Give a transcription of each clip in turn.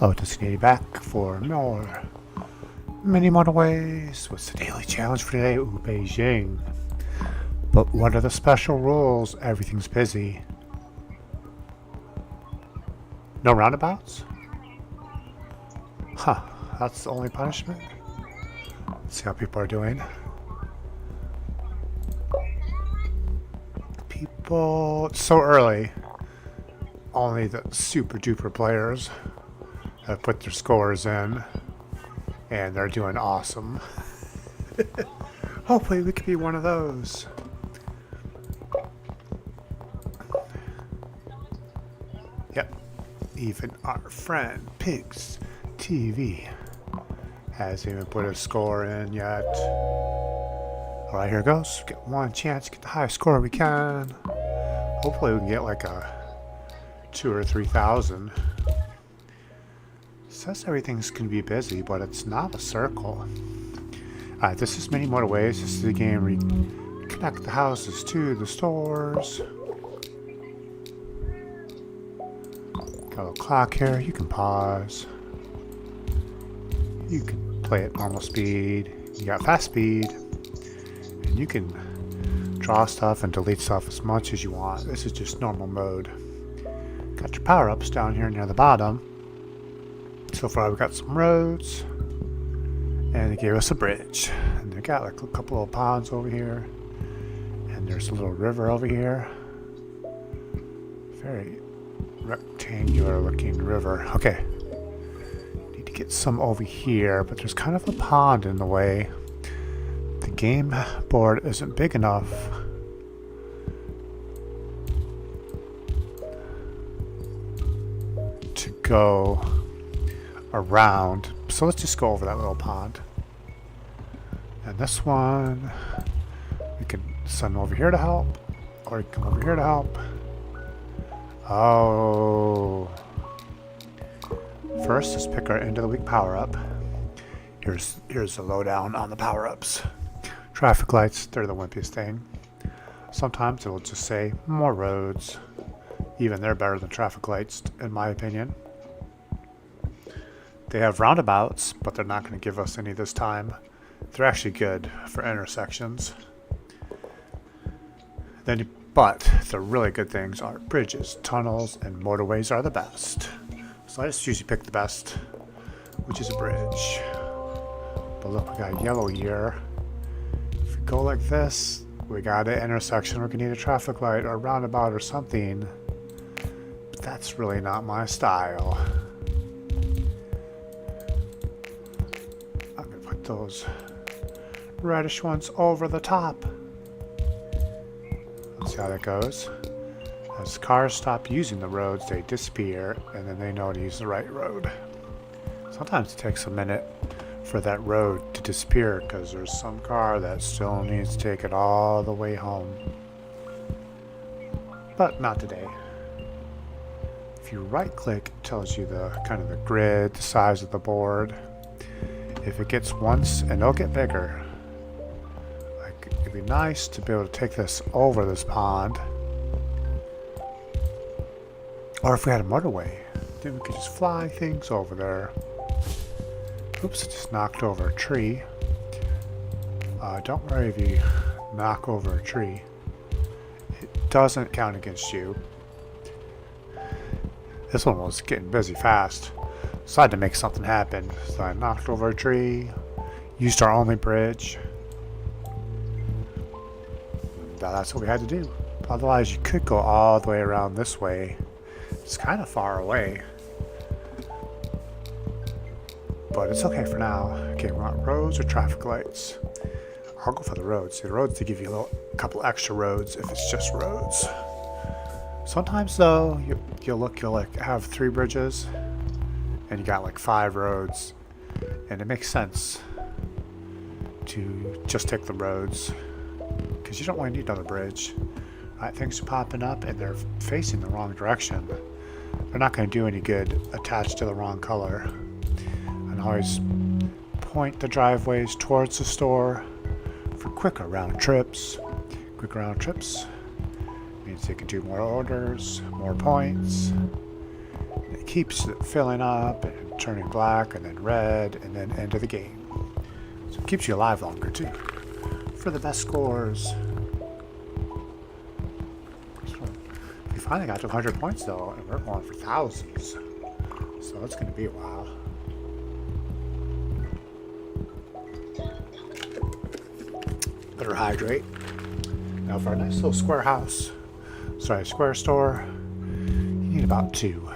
Hello, Disney, back for more Mini Motorways. What's the daily challenge for today? Ooh, Beijing. But what are the special rules? Everything's busy. No roundabouts? Huh, that's the only punishment? Let's see how people are doing. People, it's so early. Only the super duper players have put their scores in. And they're doing awesome. Hopefully we could be one of those. Yep. Even our friend Pigs TV hasn't even put a score in yet. Alright, here goes. Get one chance to get the highest score we can. Hopefully we can get like a 2,000 or 3,000. Says everything's going to be busy, but it's not a circle. Alright, this is Mini Motorways. This is the game where you connect the houses to the stores. Got a little clock here. You can pause. You can play at normal speed. You got fast speed. And you can draw stuff and delete stuff as much as you want. This is just normal mode. Got your power-ups down here near the bottom. So far we got some roads, and they gave us a bridge, and they got like a couple of ponds over here, and there's a little river over here. Very rectangular looking river. Okay, need to get some over here, but there's kind of a pond in the way. The game board isn't big enough to go around, so let's just go over that little pond. And this one we can send over here to help, or you can come over here to help. Oh, first let's pick our end of the week power up. Here's the lowdown on the power-ups. Traffic lights, they're the wimpiest thing. Sometimes it'll just say more roads. Even they're better than traffic lights in my opinion. They have roundabouts, but they're not going to give us any this time. They're actually good for intersections. But the really good things are bridges, tunnels, and motorways are the best. So I just usually pick the best, which is a bridge. But look, we got yellow here. If we go like this, we got an intersection. We're going to need a traffic light or a roundabout or something. But that's really not my style. Those reddish ones over the top. Let's see how that goes. As cars stop using the roads, they disappear, and then they know to use the right road. Sometimes it takes a minute for that road to disappear because there's some car that still needs to take it all the way home. But not today. If you right click, it tells you the kind of the grid, the size of the board. If it gets once, and it'll get bigger. Like, it'd be nice to be able to take this over this pond. Or if we had a motorway, then we could just fly things over there. Oops, I just knocked over a tree. Don't worry if you knock over a tree. It doesn't count against you. This one was getting busy fast. Decided to make something happen, so I knocked over a tree, used our only bridge. That's what we had to do. Otherwise, you could go all the way around this way. It's kind of far away, but it's okay for now. Okay, we want roads or traffic lights. I'll go for the roads. The roads, they give you a couple extra roads if it's just roads. Sometimes though, you'll like have 3 bridges. And you got like 5 roads, and it makes sense to just take the roads because you don't really need another bridge. Right, things are popping up and they're facing the wrong direction. They're not going to do any good attached to the wrong color. And always point the driveways towards the store for quicker round trips. Quick round trips means they can do more orders, more points. It keeps it filling up and turning black and then red and then end of the game. So it keeps you alive longer too. For the best scores. So we finally got to 100 points though, and we're going for thousands. So it's going to be a while. Better hydrate. Now for our nice little square house, square store, you need about 2.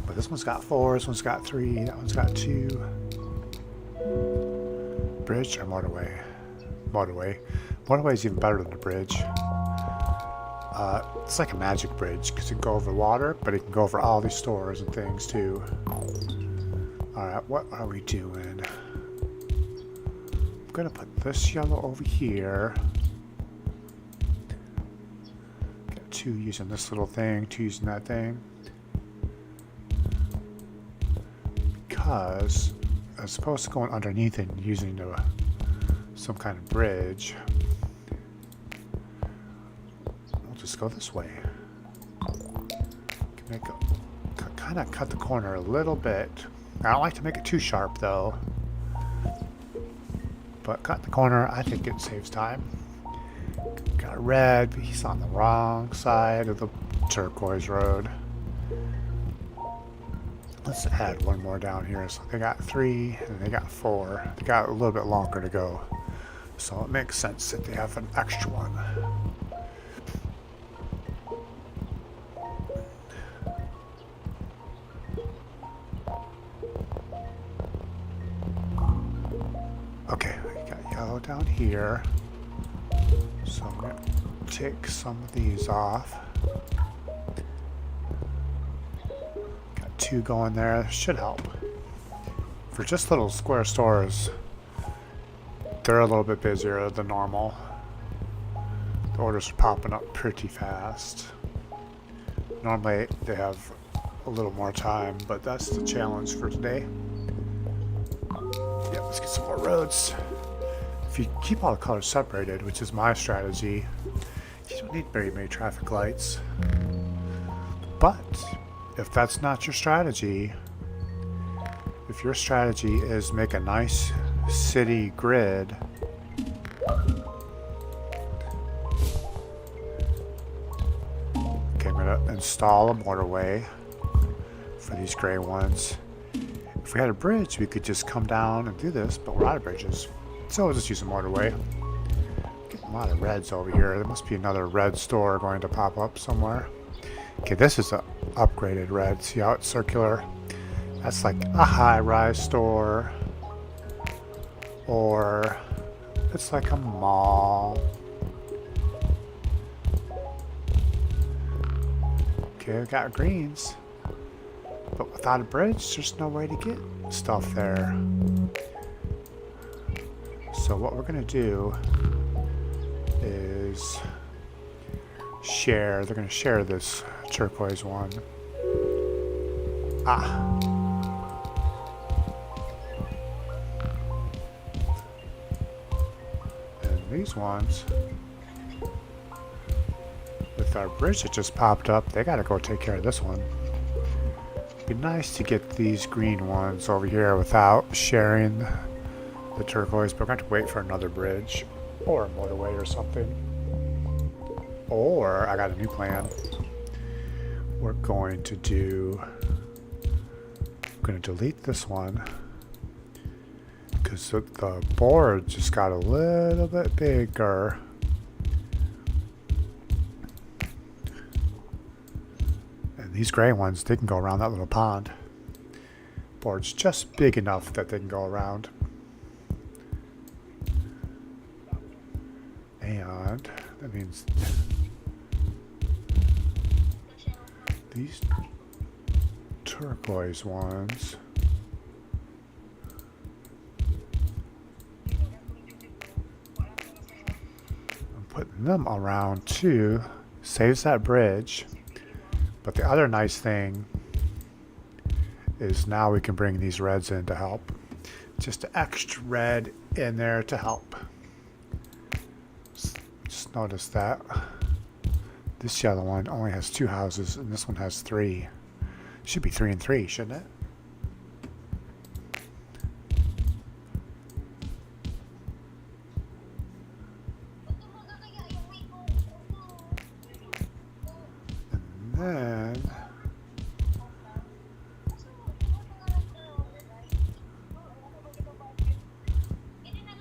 But this one's got 4, this one's got 3, that one's got 2. Bridge or motorway? Motorway. Motorway is even better than the bridge. It's like a magic bridge because it can go over water, but it can go over all these stores and things too. Alright, what are we doing? I'm gonna put this yellow over here. Got 2 using this little thing, 2 using that thing. Because as opposed to going underneath and using some kind of bridge, we'll just go this way. Can kind of cut the corner a little bit. I don't like to make it too sharp though, but cut the corner, I think it saves time. Got red, but he's on the wrong side of the turquoise road. Let's add 1 more down here. So they got 3 and they got 4. They got a little bit longer to go. So it makes sense that they have an extra one. Okay, we got yellow down here. So I'm going to take some of these off. 2 going there should help. For just little square stores, they're a little bit busier than normal. The orders are popping up pretty fast. Normally they have a little more time, but that's the challenge for today. Yeah, let's get some more roads. If you keep all the colors separated, which is my strategy, you don't need very many traffic lights. But if that's not your strategy, if your strategy is make a nice city grid, okay, I'm going to install a motorway for these gray ones. If we had a bridge, we could just come down and do this, but we're out of bridges. So we'll just use a motorway. Getting a lot of reds over here. There must be another red store going to pop up somewhere. Okay, this is an upgraded red. See how it's circular? That's like a high-rise store. Or it's like a mall. Okay, we got greens. But without a bridge, there's no way to get stuff there. So what we're going to do is share. They're going to share this turquoise one. And these ones, with our bridge that just popped up, they got to go take care of this one. It'd be nice to get these green ones over here without sharing the turquoise, but we're going to wait for another bridge or a motorway or something. Or I got a new plan. We're going to delete this one because the board just got a little bit bigger. And these gray ones, they can go around that little pond. Board's just big enough that they can go around. And that means these turquoise ones, I'm putting them around too. Saves that bridge. But the other nice thing is now we can bring these reds in to help. Just an extra red in there to help. Just notice that. This yellow one only has 2 houses, and this one has 3. Should be 3 and 3, shouldn't it? And then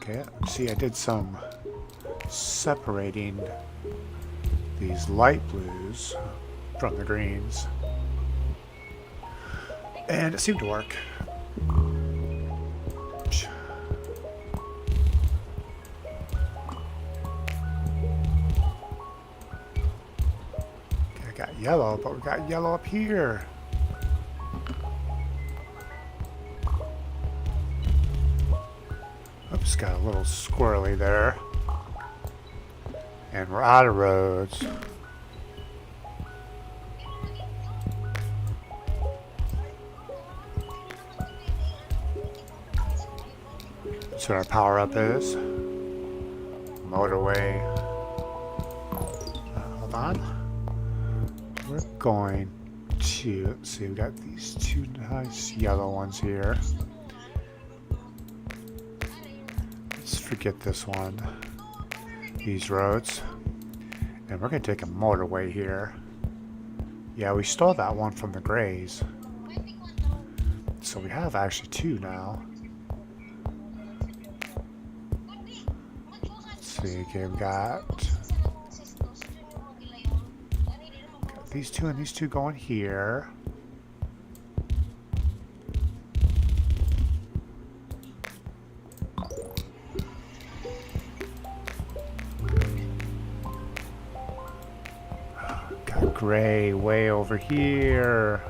okay, see, I did some separating these light blues from the greens, and it seemed to work. Okay, I got yellow, but we got yellow up here. Oops, got a little squirrely there. And we're out of roads. That's what our power up is. Motorway. Hold on. We're going to, let's see, we got these 2 nice yellow ones here. Let's forget this one. These roads. And we're going to take a motorway here. Yeah, we stole that one from the grays. So we have actually 2 now. Let's see, okay, we got these 2 and these 2 going here. Got gray way over here.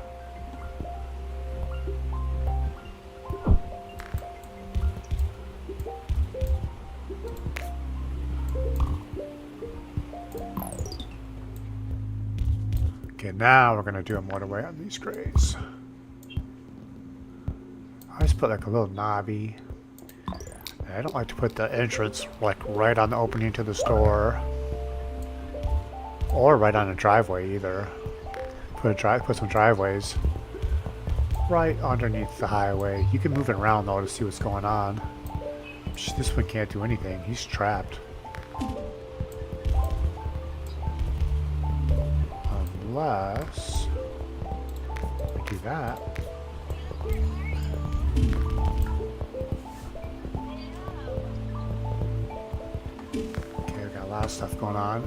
Okay, now we're gonna do a motorway on these grays. I just put like a little knobby. I don't like to put the entrance like right on the opening to the store, or right on a driveway either. Put some driveways right underneath the highway. You can move it around though to see what's going on. This one can't do anything. He's trapped. Unless we do that. Okay, we got a lot of stuff going on.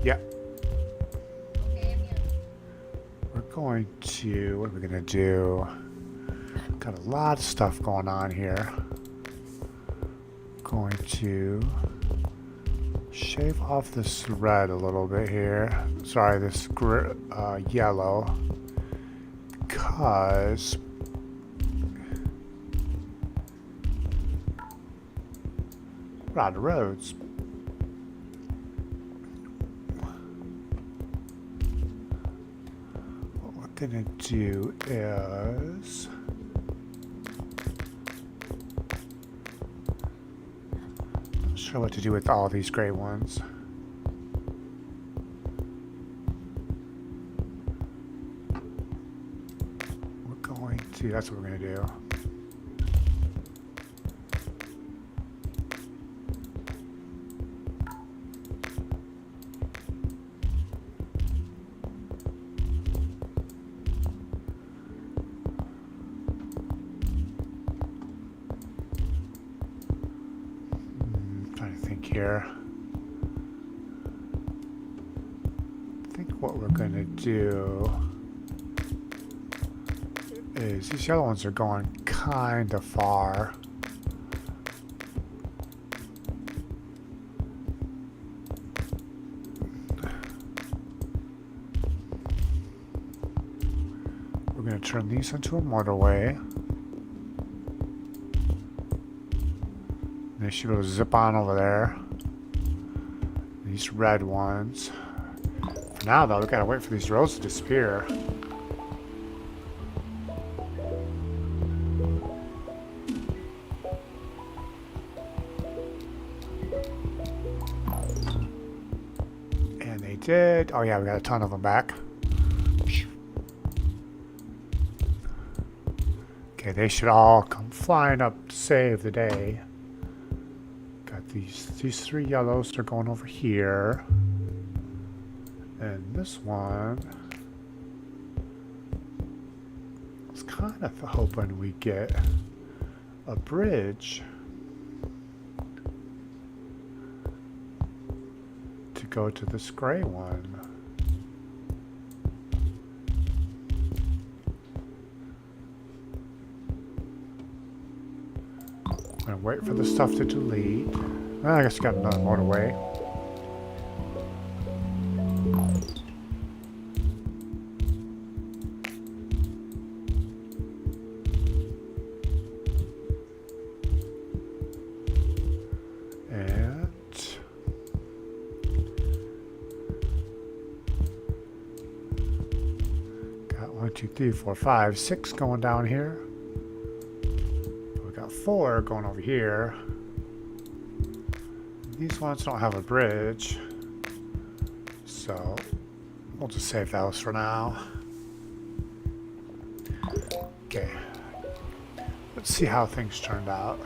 Yeah. We're going to, what are we going to do? Got a lot of stuff going on here. Going to shave off this red a little bit here. Sorry, this yellow. Because we're out of roads. What we're gonna do is not sure what to do with all these gray ones. We're going to, that's what we're gonna do. Here. I think what we're going to do is these yellow ones are going kind of far. We're going to turn these into a motorway. They should be able to zip on over there. These red ones. For now, though, we gotta wait for these roads to disappear. did. Oh yeah, we got a ton of them back. Okay, they should all come flying up to save the day. Got these three yellows. They're going over here. And this one, I was kind of hoping we get a bridge to go to this gray one. I'm gonna wait for the stuff to delete. Well, I guess we got another motorway. One, two, three, four, five, six going down here. We got 4 going over here. These ones don't have a bridge, so we'll just save those for now. Okay, let's see how things turned out.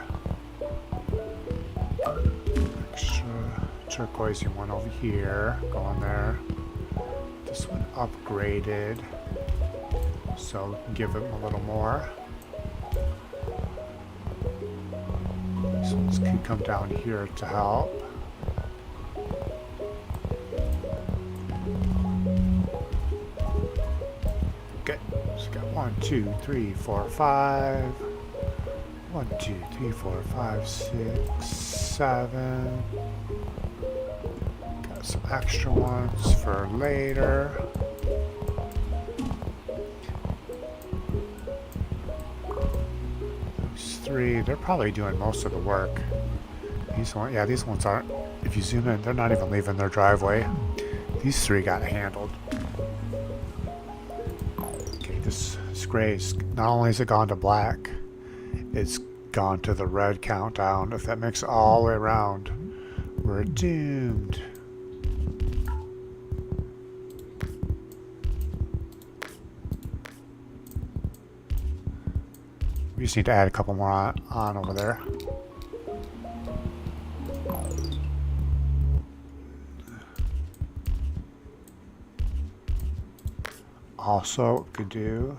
Extra turquoise one over here, going there. This one upgraded, so we can give it a little more. These ones could come down here to help. Okay, so we got 1, 2, 3, 4, 5. 1, 2, 3, 4, 5, 6, 7. Got some extra ones for later. These 3, they're probably doing most of the work. These ones, yeah, these ones aren't. If you zoom in, they're not even leaving their driveway. These 3 got handled. Okay, this gray's, not only is it gone to black, it's gone to the red countdown. If that makes it all the way around, we're doomed. We just need to add a couple more on over there. Also, what we could do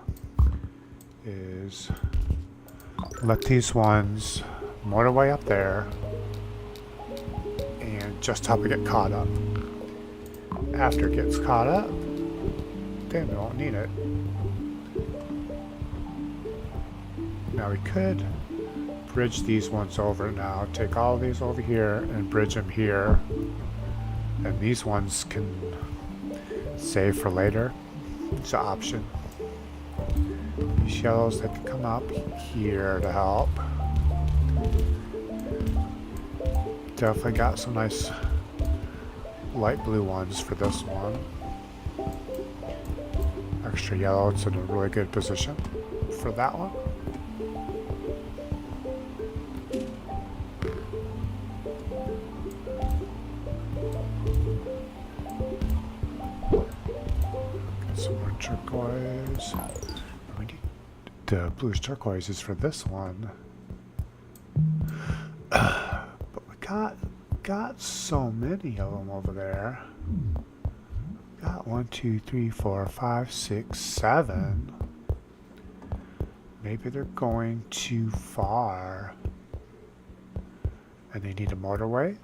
is let these ones motorway up there and just help it get caught up. After it gets caught up, then we won't need it. Now we could bridge these ones over now. Take all these over here and bridge them here. And these ones can save for later. It's an option. These yellows that can come up here to help. Definitely got some nice light blue ones for this one. Extra yellow, it's in a really good position for that one. Got some more turquoise. We need the bluish turquoise is for this one. But we got so many of them over there. Got 1, 2, 3, 4, 5, 6, 7. Maybe they're going too far. And they need a motorway.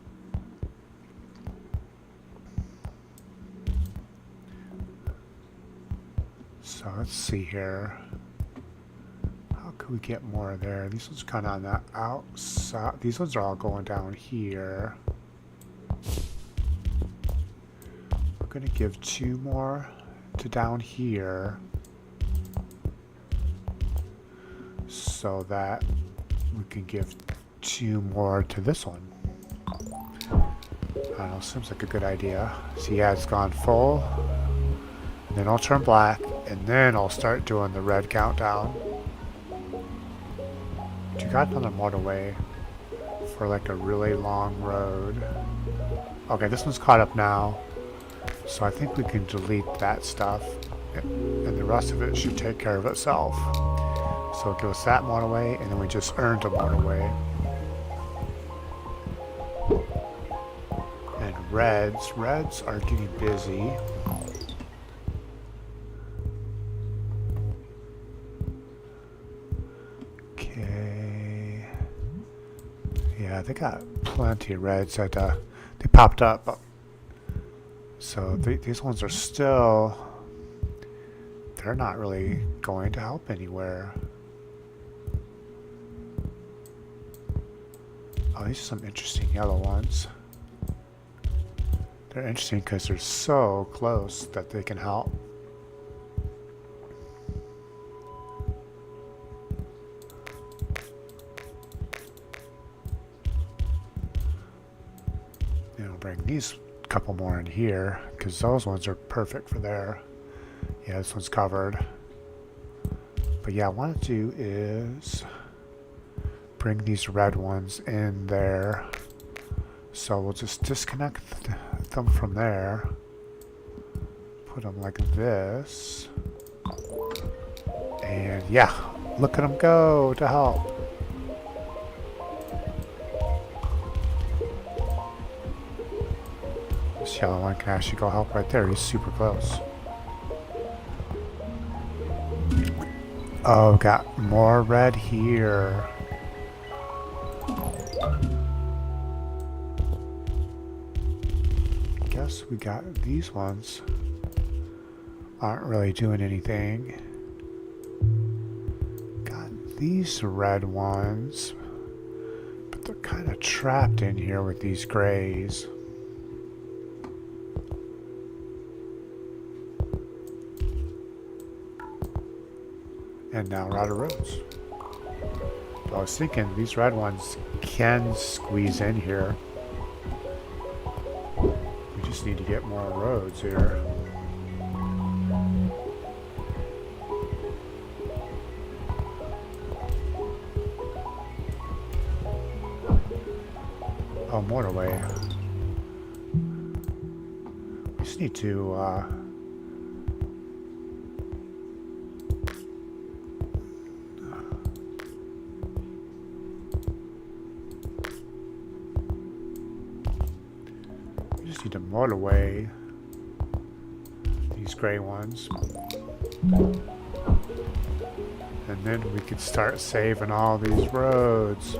So let's see here. How could we get more there? These ones kind of on the outside. These ones are all going down here. We're going to give 2 more to down here so that we can give 2 more to this one. I don't know, seems like a good idea. See, yeah, it's gone full. And then I'll turn black, and then I'll start doing the red countdown. But you got another motorway for like a really long road. Okay, this one's caught up now. So I think we can delete that stuff, and the rest of it should take care of itself. So it goes that motorway, and then we just earned a motorway. And reds are getting busy. Okay. Yeah, they got plenty of reds that they popped up. So these ones are still, they're not really going to help anywhere. Oh, these are some interesting yellow ones. They're interesting because they're so close that they can help. And I'll bring these couple more in here because those ones are perfect for there. Yeah, this one's covered. But yeah, what I want to do is bring these red ones in there. So we'll just disconnect them from there. Put them like this. And yeah, look at them go to help. This yellow one can actually go help right there. He's super close. Oh, got more red here. Guess we got these ones. Aren't really doing anything. Got these red ones. But they're kind of trapped in here with these grays. And now we're out of roads. I was thinking these red ones can squeeze in here. We just need to get more roads here. Oh, motorway. We just need to need to motorway these gray ones, and then we could start saving all these roads.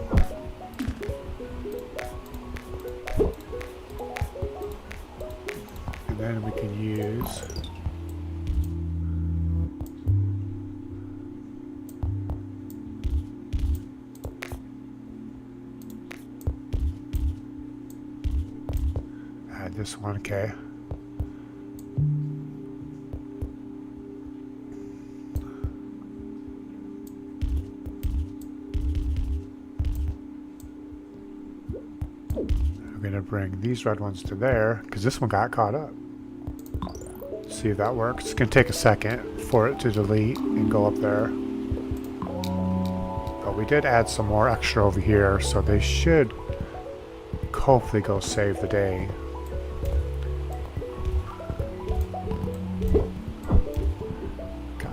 And then we can use this one, okay. I'm gonna bring these red ones to there because this one got caught up. See if that works. It's gonna take a second for it to delete and go up there. But we did add some more extra over here, so they should hopefully go save the day.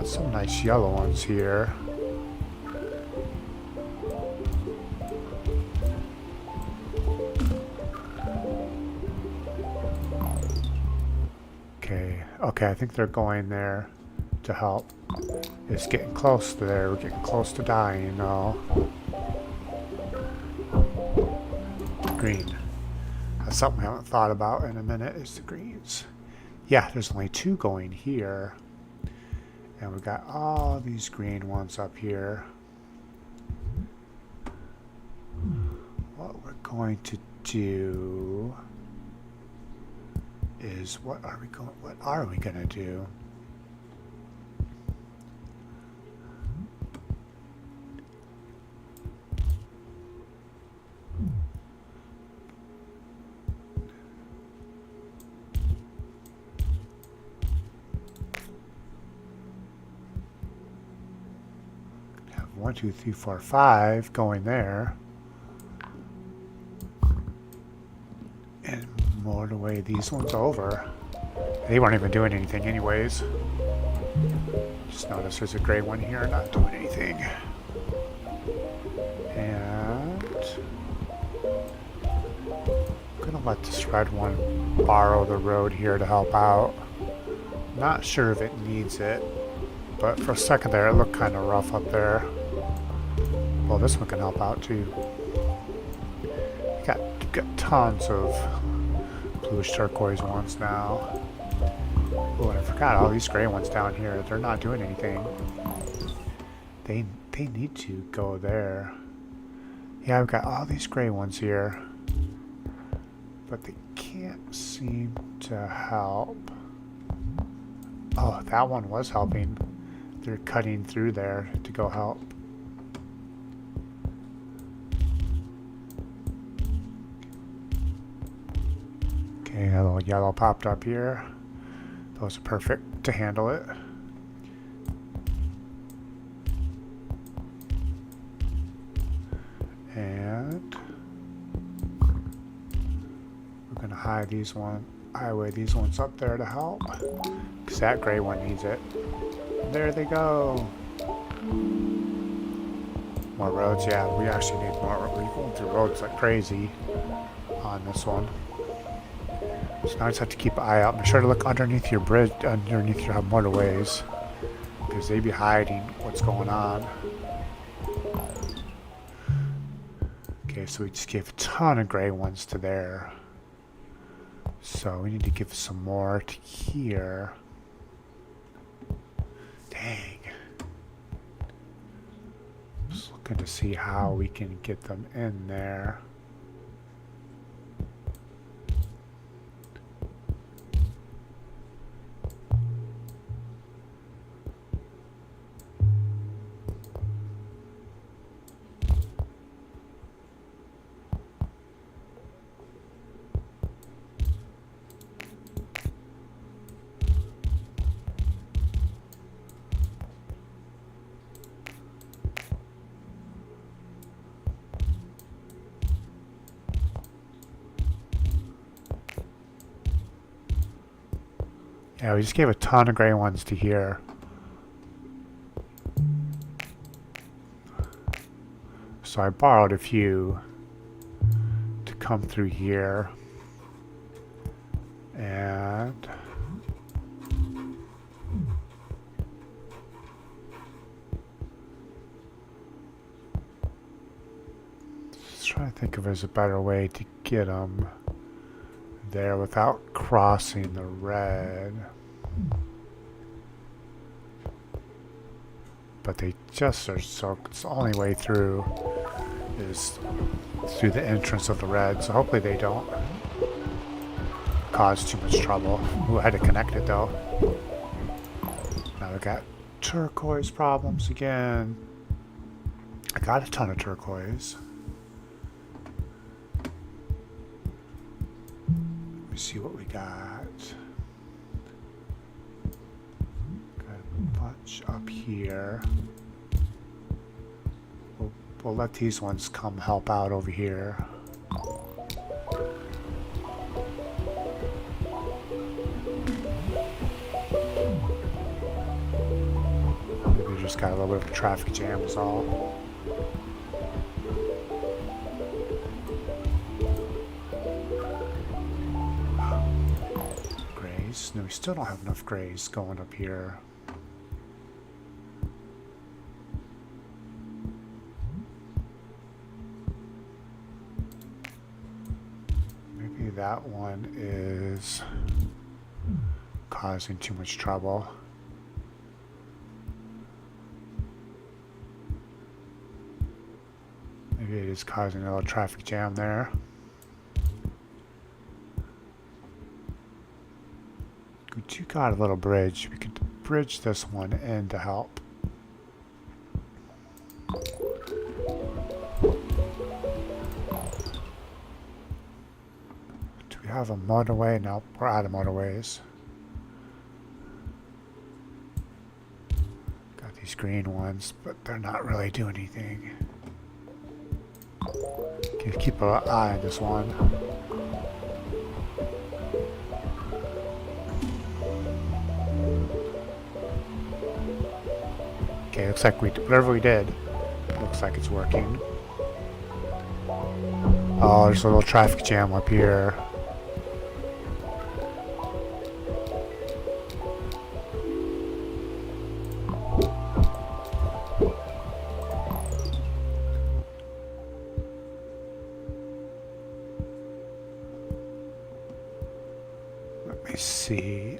Some nice yellow ones here. Okay, I think they're going there to help. It's getting close to there. We're getting close to dying now. Green. That's something I haven't thought about in a minute, is the greens. Yeah, there's only two going here. And we've got all these green ones up here. What we're going to do is what are we going to do? Have 1, 2, 3, 4, 5 going there. And motorway these ones over. They weren't even doing anything anyways. Just notice there's a gray one here not doing anything. And I'm gonna let this red one borrow the road here to help out. Not sure if it needs it, but for a second there it looked kind of rough up there. Well, this one can help out too. Got tons of bluish turquoise ones now. Oh, and I forgot all these gray ones down here. They're not doing anything. They need to go there. Yeah, I've got all these gray ones here, but they can't seem to help. Oh, that one was helping. They're cutting through there to go help. Okay, a little yellow popped up here. Those are perfect to handle it. And we're gonna highway these ones up there to help, because that gray one needs it. There they go. More roads, yeah, we actually need more. We're going through roads like crazy on this one. So now I just have to keep an eye out. Make sure to look underneath your bridge, underneath your motorways, because they be hiding what's going on. Okay, so we just gave a ton of gray ones to there. So we need to give some more to here. Dang. Just looking to see how we can get them in there. Yeah, we just gave a ton of gray ones to here. So I borrowed a few to come through here. And just trying to think if there's a better way to get them there without crossing the red. But they just are so, it's the only way through is through the entrance of the red, so hopefully they don't cause too much trouble. Ooh, I had to connect it though. Now we got turquoise problems again. I got a ton of turquoise. Let me see what we got. Got a bunch up here. We'll let these ones come help out over here. Maybe we just got a little bit of a traffic jam is all. Grays? No, we still don't have enough grays going up here. That one is causing too much trouble. Maybe it is causing a little traffic jam there. We do got a little bridge. We could bridge this one in to help. Have a motorway? No, we're out of motorways. Got these green ones, but they're not really doing anything. Okay, keep an eye on this one. Okay, looks like whatever we did, looks like it's working. Oh, there's a little traffic jam up here. Let me see.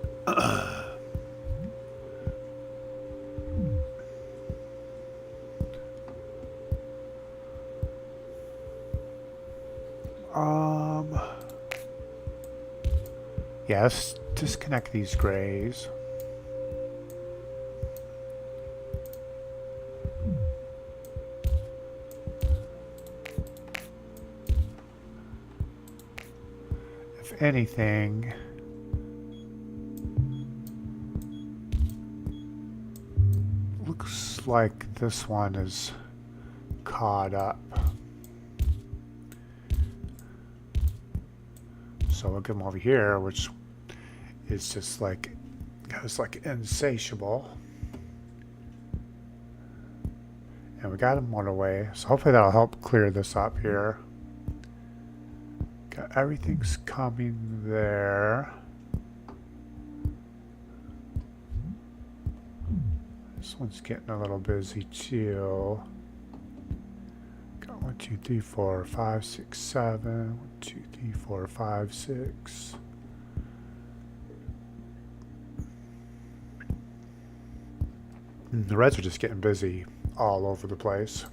Yeah, let's disconnect these grays. If anything, looks like this one is caught up. So we'll get them over here, which is just like, it's like insatiable. And we got a motorway, so hopefully that'll help clear this up here. Got everything's coming there. This one's getting a little busy too. Got 1, 2, 3, 4, 5, 6, 7. 1, 2, 3, 4, 5, 6. The reds are just getting busy all over the place.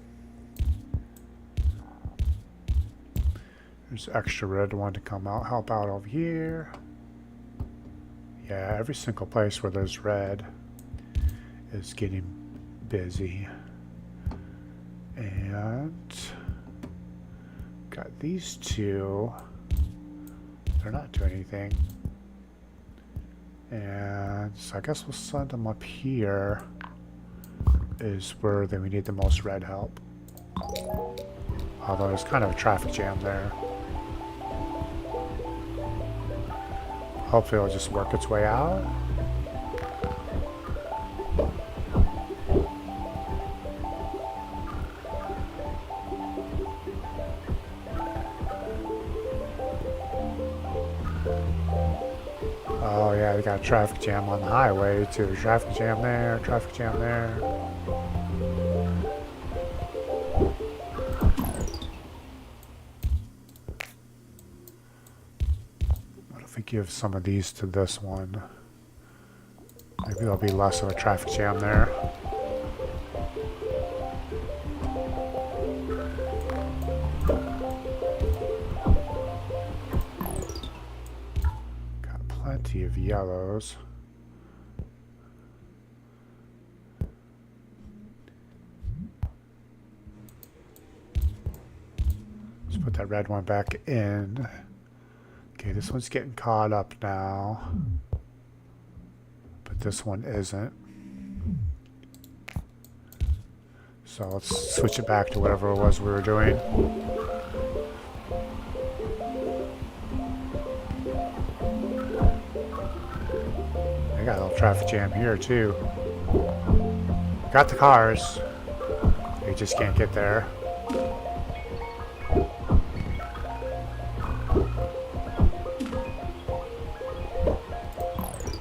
There's extra red one to come out, help out over here. Yeah, every single place where there's red is getting busy. And got these two. They're not doing anything. And so I guess we'll send them up here. Is where we need the most red help. Although there's kind of a traffic jam there. Hopefully it'll just work its way out. Oh yeah, they got a traffic jam on the highway too. Traffic jam there, traffic jam there. What if we give some of these to this one? Maybe there'll be less of a traffic jam there. Plenty of yellows. Let's put that red one back in. Okay, this one's getting caught up now, but this one isn't. So let's switch it back to whatever it was we were doing. I got a little traffic jam here too. Got the cars. They just can't get there.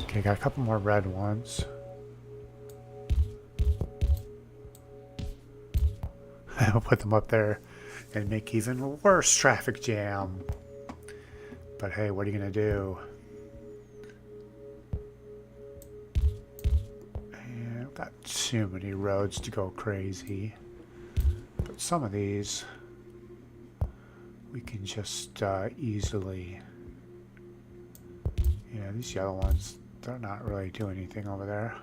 Okay, got a couple more red ones. I'll put them up there and make even worse traffic jam. But hey, what are you gonna do? Got too many roads to go crazy, but some of these we can just easily, yeah, these yellow ones, they're not really doing anything over there.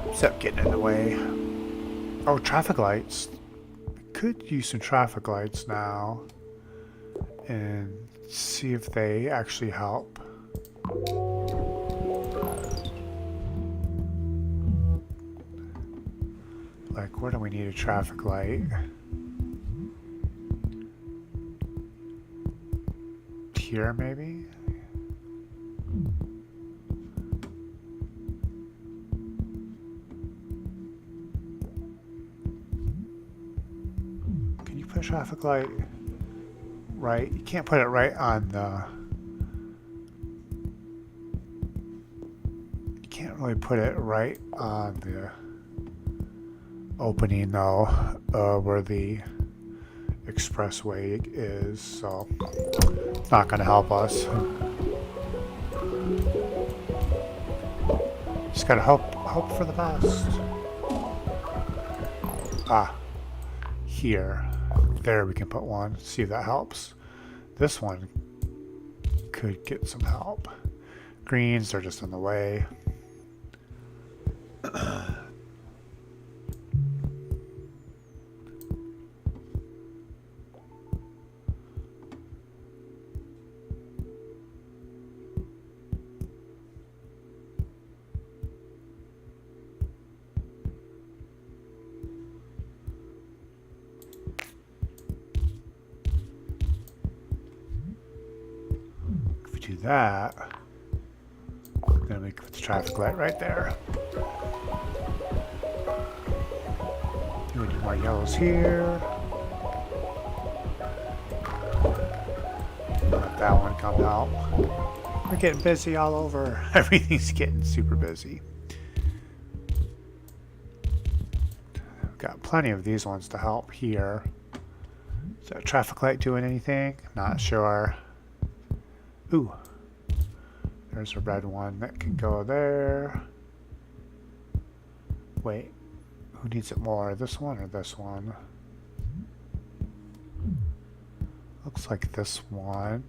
Except getting in the way. Oh, traffic lights. We could use some traffic lights now and see if they actually help. Like, where do we need a traffic light? here, maybe? Can you put a traffic light right? You can't put it right on the... You can't really put it right on the opening, though, where the expressway is, so it's not going to help us. Just gotta hope for the best. Ah, here, there we can put one. See if that helps. This one could get some help. Greens are just in the way. Do that, then we put the traffic light right there. We need more yellows here. Let that one come out. We're getting busy all over. Everything's getting super busy. We've got plenty of these ones to help here. Is that traffic light doing anything? Not sure. Ooh, there's a red one that can go there. Wait, who needs it more? This one or this one? Looks like this one.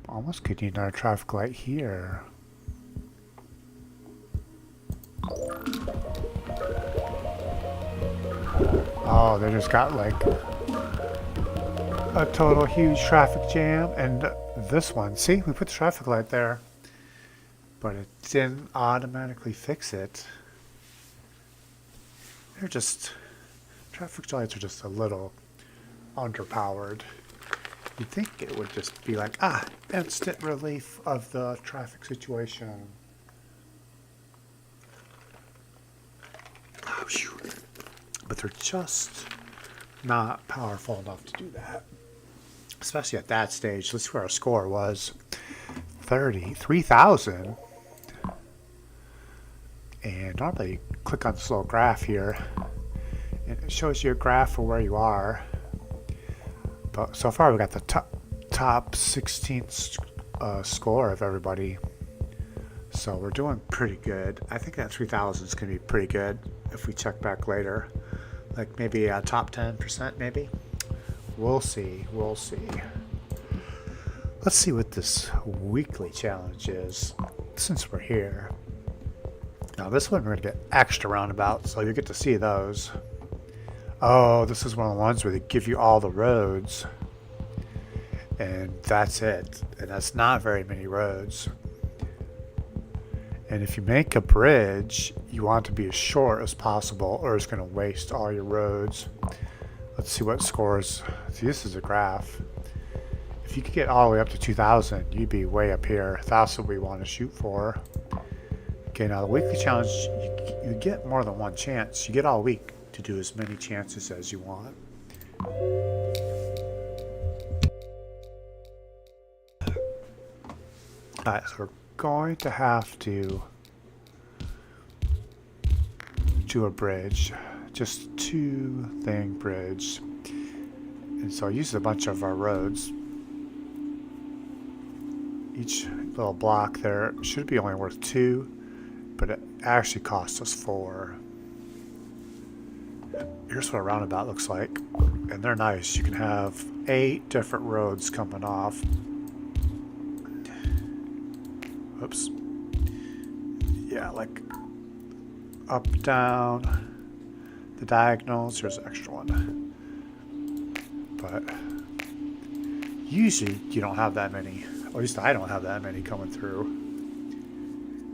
Almost could need another traffic light here. Oh, they just got like a total huge traffic jam. And this one, see, we put the traffic light there, but it didn't automatically fix it. They're just, traffic lights are just a little underpowered. You'd think it would just be like, instant relief of the traffic situation. Oh, shoot. But they're just not powerful enough to do that. Especially at that stage. Let's see where our score was. 33,000. And normally click on this little graph here, and it shows you a graph for where you are. But so far we got the top 16th score of everybody. So we're doing pretty good. I think that 3,000 is going to be pretty good if we check back later. Like maybe a top 10% maybe. We'll see. We'll see. Let's see what this weekly challenge is since we're here. Now this one we're going to get extra roundabouts, so you get to see those. Oh, this is one of the ones where they give you all the roads. And that's it. And that's not very many roads. And if you make a bridge, you want it to be as short as possible, or it's going to waste all your roads. Let's see what scores. See, this is a graph. If you could get all the way up to 2,000, you'd be way up here. That's what we want to shoot for. Okay, now the weekly challenge, you get more than one chance. You get all week to do as many chances as you want. Alright, so we're going to have to do a bridge. Just two-thing bridge. And so I used a bunch of our roads. Each little block there should be only worth 2, but it actually costs us 4. Here's what a roundabout looks like. And they're nice. You can have 8 different roads coming off. Oops. Yeah, like up, down, the diagonals. Here's an extra one. But usually you don't have that many. At least I don't have that many coming through.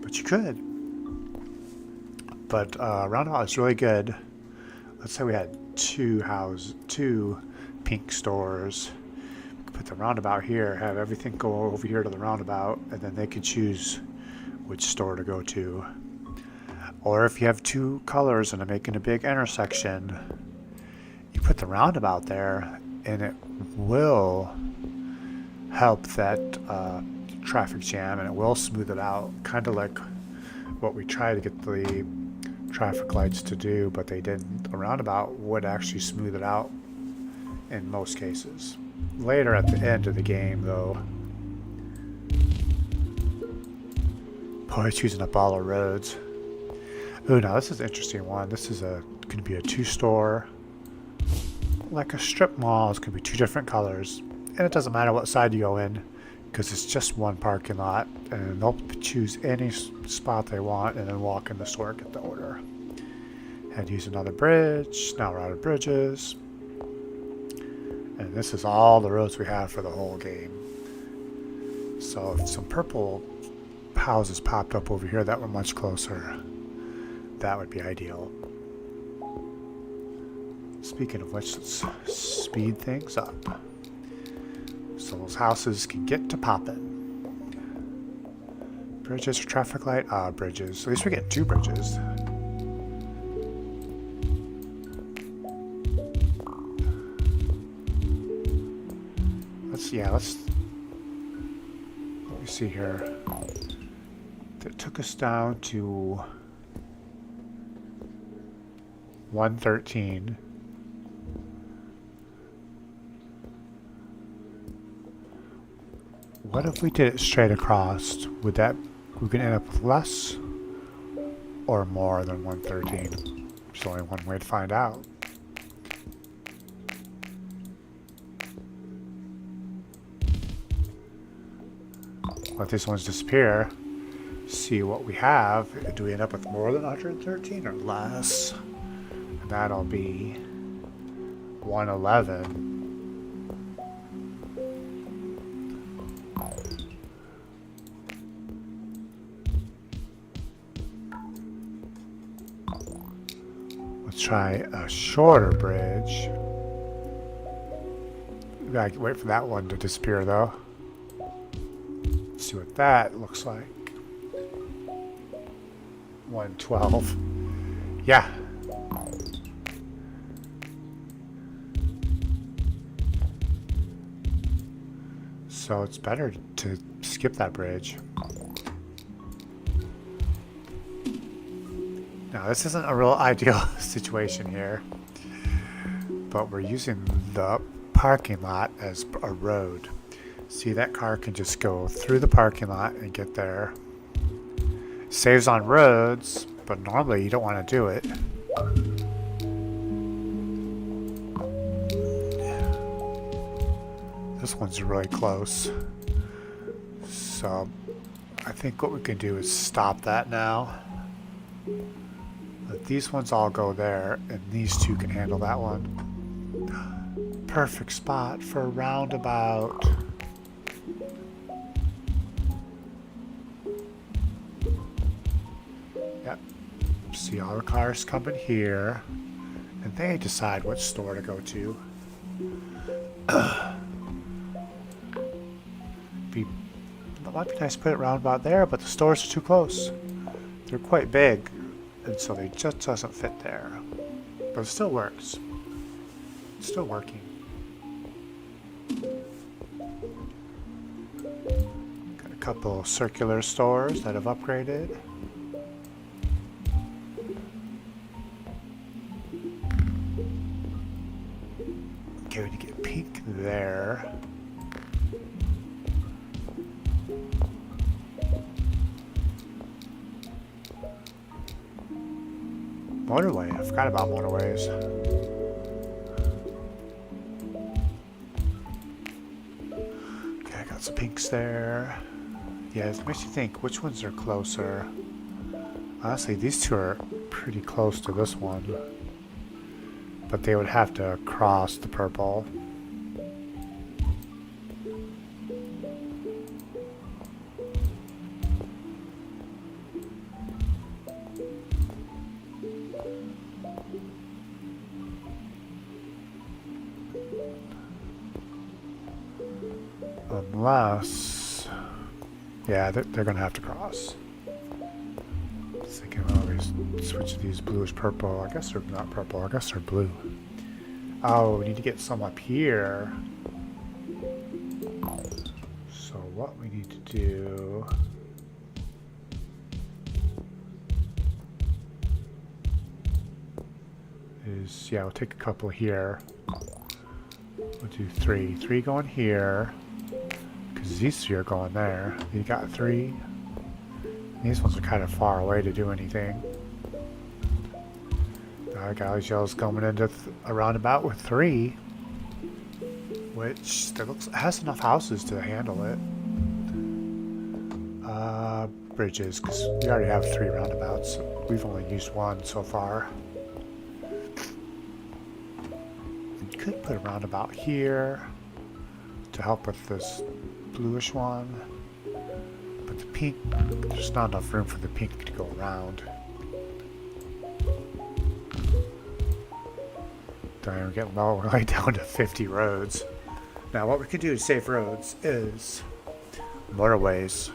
But you could. But roundabout is really good. Let's say we had 2 pink stores. We could the roundabout here, have everything go over here to the roundabout, and then they can choose which store to go to. Or if you have two colors and are making a big intersection, you put the roundabout there, and it will help that traffic jam, and it will smooth it out, kind of like what we try to get the traffic lights to do, but they didn't. A roundabout would actually smooth it out in most cases. Later at the end of the game, though, boy, it's using up all the roads. Ooh, now this is an interesting one. This is going to be a two-store, like a strip mall. It's going to be two different colors, and it doesn't matter what side you go in, because it's just one parking lot, and they'll choose any spot they want and then walk in the store, get the order. And use another bridge. Now we're out of bridges. And this is all the roads we have for the whole game. So if some purple houses popped up over here that were much closer, that would be ideal. Speaking of which, let's speed things up, so those houses can get to popping. Bridges or traffic light? Bridges. At least we get two bridges. Let me see here. That took us down to 113. What if we did it straight across? Would that, we could end up with less or more than 113? There's only one way to find out. Let these ones disappear. See what we have. Do we end up with more than 113 or less? And that'll be 111. Let's try a shorter bridge. We gotta wait for that one to disappear though. See what that looks like. 112. Yeah. So it's better to skip that bridge. Now this isn't a real ideal situation here, but we're using the parking lot as a road. See, that car can just go through the parking lot and get there. Saves on roads, but normally you don't want to do it. This one's really close. So I think what we can do is stop that now. Let these ones all go there, and these two can handle that one. Perfect spot for a roundabout. See all the cars coming here, and they decide which store to go to. It might be nice to put it round about there, but the stores are too close. They're quite big, and so they just doesn't fit there. But it still works. It's still working. Got a couple circular stores that have upgraded. Okay, we need to get pink there. Motorway, I forgot about motorways. Okay, I got some pinks there. Yeah, it makes you think which ones are closer. Honestly, these two are pretty close to this one. But they would have to cross the purple. Unless... Yeah, they're going to have to cross. Thinking, oh, we switch these bluish purple. I guess they're not purple. I guess they're blue. Oh, we need to get some up here. So what we need to do... is, yeah, we'll take a couple here. We'll do three. Three going here. Because these three are going there. You got three. These ones are kind of far away to do anything. Now I got these yellows coming into a roundabout with three. Which that looks has enough houses to handle it. Bridges, because we already have three roundabouts. We've only used one so far. We could put a roundabout here to help with this bluish one. But the pink, there's not enough room for the pink to go around. We're getting low, we're right down to 50 roads. Now what we can do to save roads is motorways.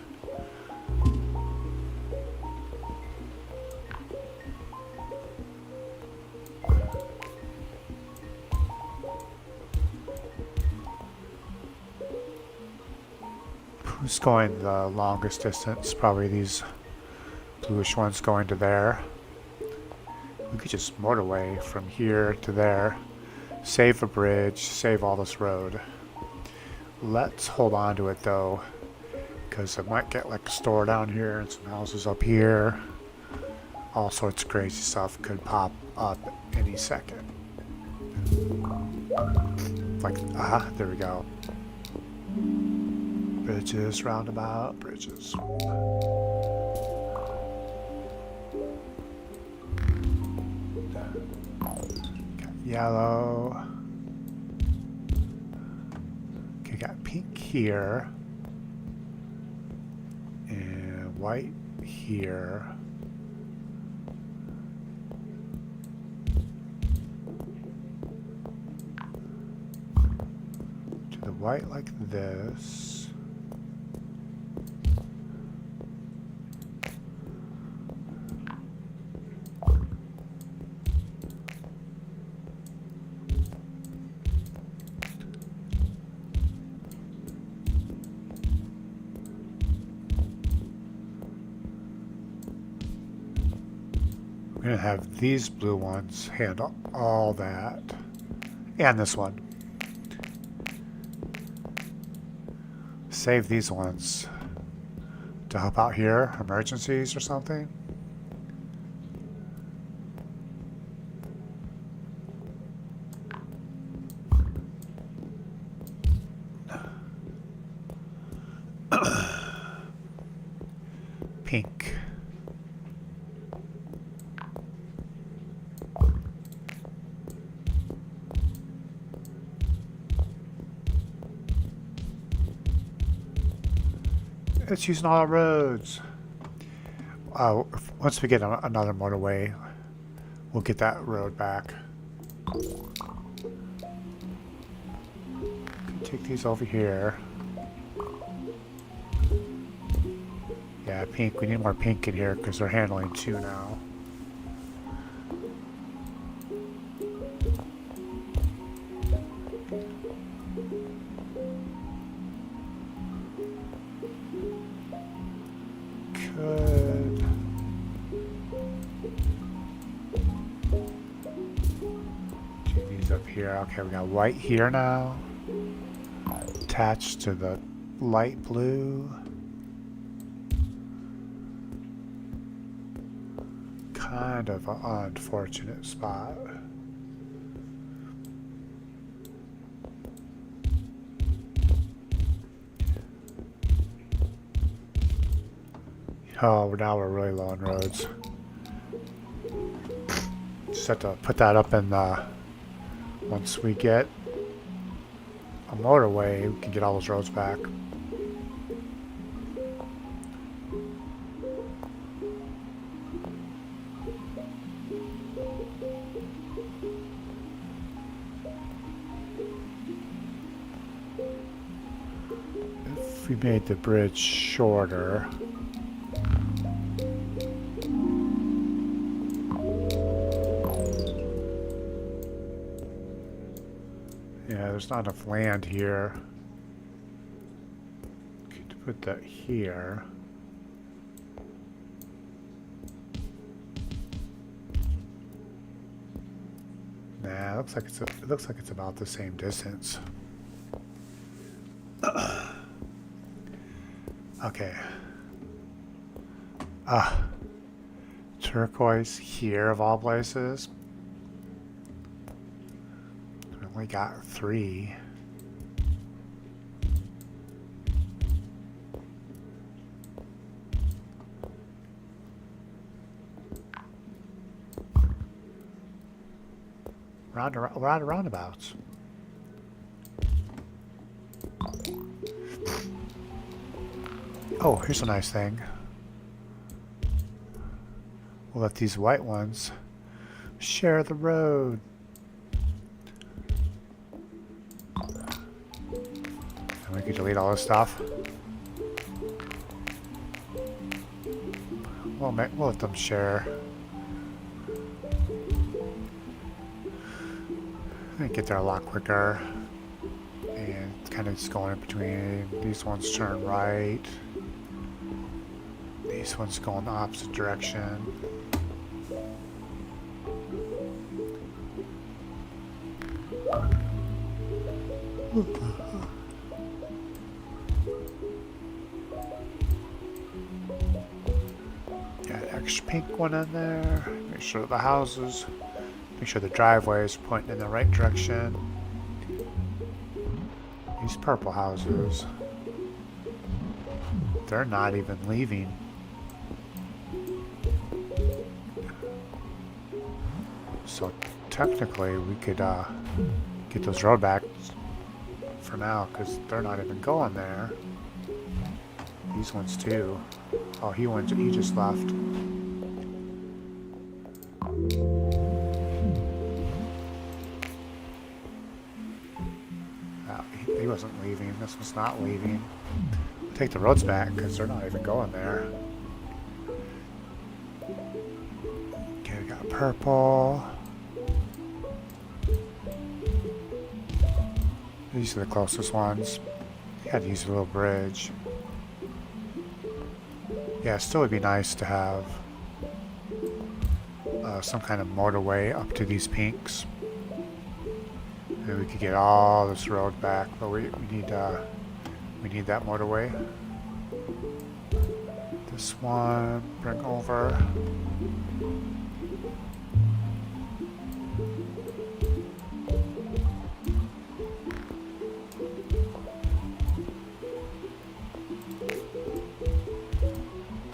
Who's going the longest distance? Probably these bluish ones going to there. We could just motorway from here to there. Save a bridge, save all this road. Let's hold on to it though, because it might get like a store down here and some houses up here. All sorts of crazy stuff could pop up any second. Like, there we go. Bridges, roundabout, bridges. Got yellow. Okay, got pink here. And white here. Do the white like this. We're going to have these blue ones handle all that. And this one. Save these ones to help out here, emergencies or something. Pink. It's using all our roads. Once we get another motorway, we'll get that road back. Take these over here. Yeah, pink. We need more pink in here because they're handling two now. Okay, we got white here now, attached to the light blue. Kind of an unfortunate spot. Oh, now we're really low on roads. Just have to put that up in the... Once we get a motorway, we can get all those roads back. if we made the bridge shorter. Yeah, there's not enough land here. Could put that here. Nah, it looks like it's about the same distance. Okay. Turquoise here of all places. We only got 3. We're out of roundabouts. Oh, here's a nice thing. We'll let these white ones share the road. And we can delete all this stuff. We'll let them share. I get there a lot quicker. And kind of just going in between. These ones turn right. These ones go in the opposite direction. Got an extra pink one in there. Make sure the houses, make sure the driveway is pointing in the right direction. These purple houses, they're not even leaving. So technically we could get those road back for now because they're not even going there. These ones too. Oh, he just left. He wasn't leaving. This one's not leaving. Take the roads back because they're not even going there. Okay, we got purple. These are the closest ones. You had to use a little bridge. Yeah, it still would be nice to have some kind of motorway up to these pinks. And we could get all this road back, but we need that motorway. This one, bring over.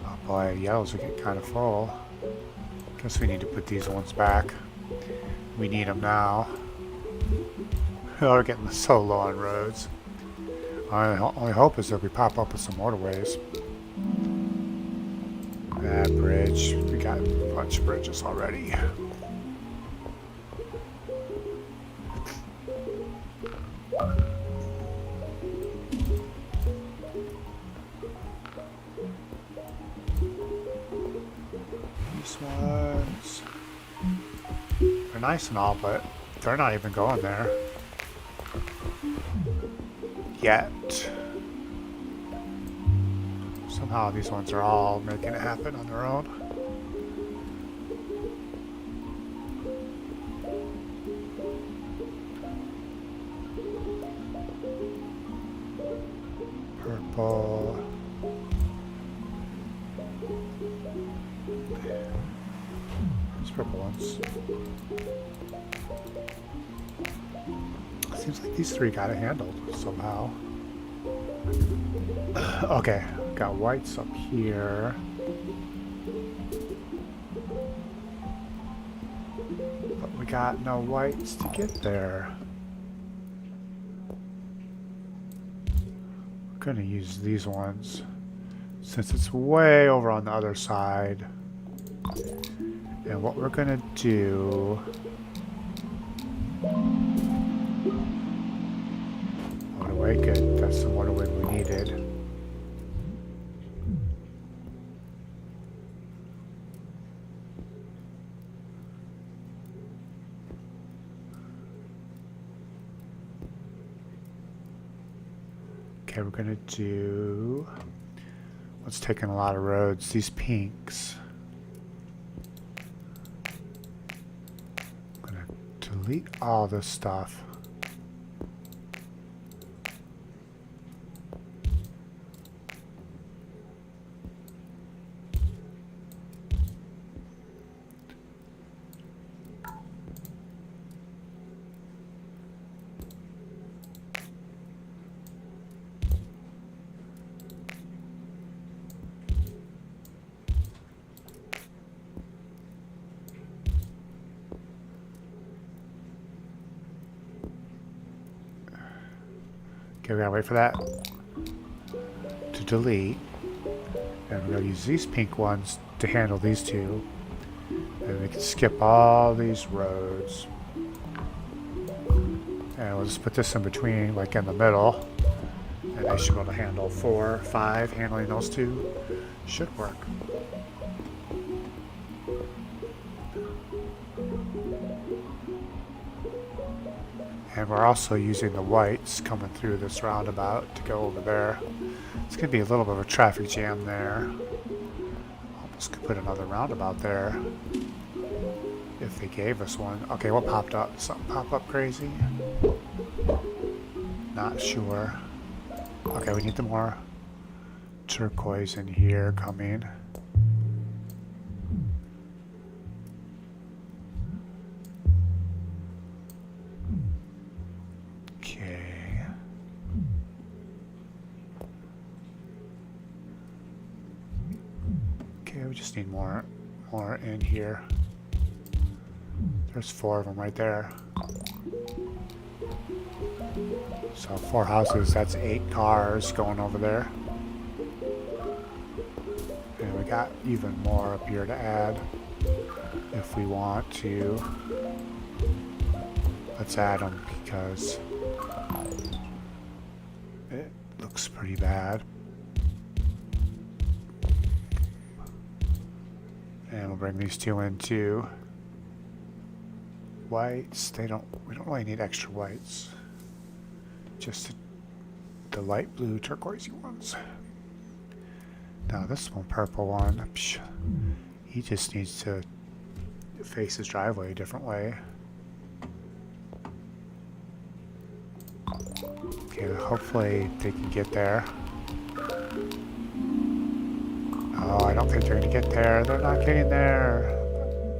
Oh boy, yellows are getting kind of full. Guess we need to put these ones back. We need them now. We're getting so low on roads. Our only hope is that we pop up with some motorways. That bridge. We got a bunch of bridges already. These ones. They're nice and all, but they're not even going there. Yet. Somehow these ones are all making it happen on their own. Purple. These purple ones. Seems like these 3 got it handled somehow. Okay, got whites up here. But we got no whites to get there. We're gonna use these ones since it's way over on the other side. And what we're gonna do... Motorway, good. That's the motorway we needed. Okay, we're gonna do what's taking a lot of roads, these pinks. I'm gonna delete all this stuff. Okay, we gotta wait for that to delete. And we're gonna use these pink ones to handle these two. And we can skip all these roads. And we'll just put this in between, like in the middle. And they should be able to handle 4, 5. Handling those two should work. And we're also using the whites coming through this roundabout to go over there. It's going to be a little bit of a traffic jam there. Almost could put another roundabout there if they gave us one. Okay, what popped up? Something pop up crazy? Not sure. Okay, we need the more turquoise in here coming. Okay. Okay, we just need more in here. There's 4 of them right there. So 4 houses, that's 8 cars going over there. And we got even more up here to add if we want to. Let's add them because it looks pretty bad. And we'll bring these 2 in too. Whites, we don't really need extra whites. Just the light blue turquoisey ones. Now this one, purple one, he just needs to face his driveway a different way. Okay, hopefully they can get there. Oh, I don't think they're gonna get there. They're not getting there.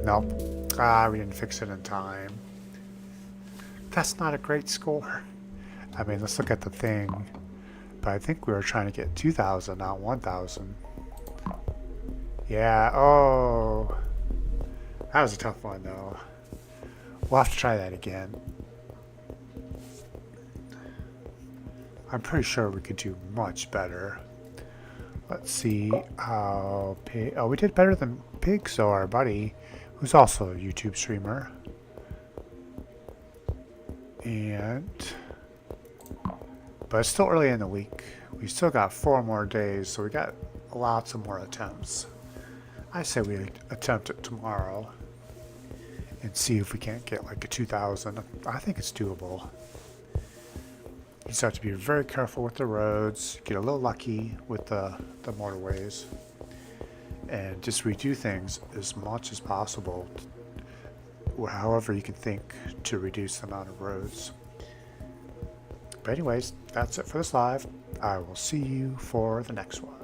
Nope. Ah, we didn't fix it in time. That's not a great score. I mean, let's look at the thing. But I think we were trying to get 2,000, not 1,000. Yeah, oh. That was a tough one, though. We'll have to try that again. I'm pretty sure we could do much better. Let's see how Pig... Oh, we did better than Pig, so our buddy, who's also a YouTube streamer. But it's still early in the week. We still got 4 more days, so we got lots of more attempts. I say we attempt it tomorrow and see if we can't get like a 2,000. I think it's doable. You just have to be very careful with the roads, get a little lucky with the motorways, and just redo things as much as possible, however you can think to reduce the amount of roads. But anyways, that's it for this live. I will see you for the next one.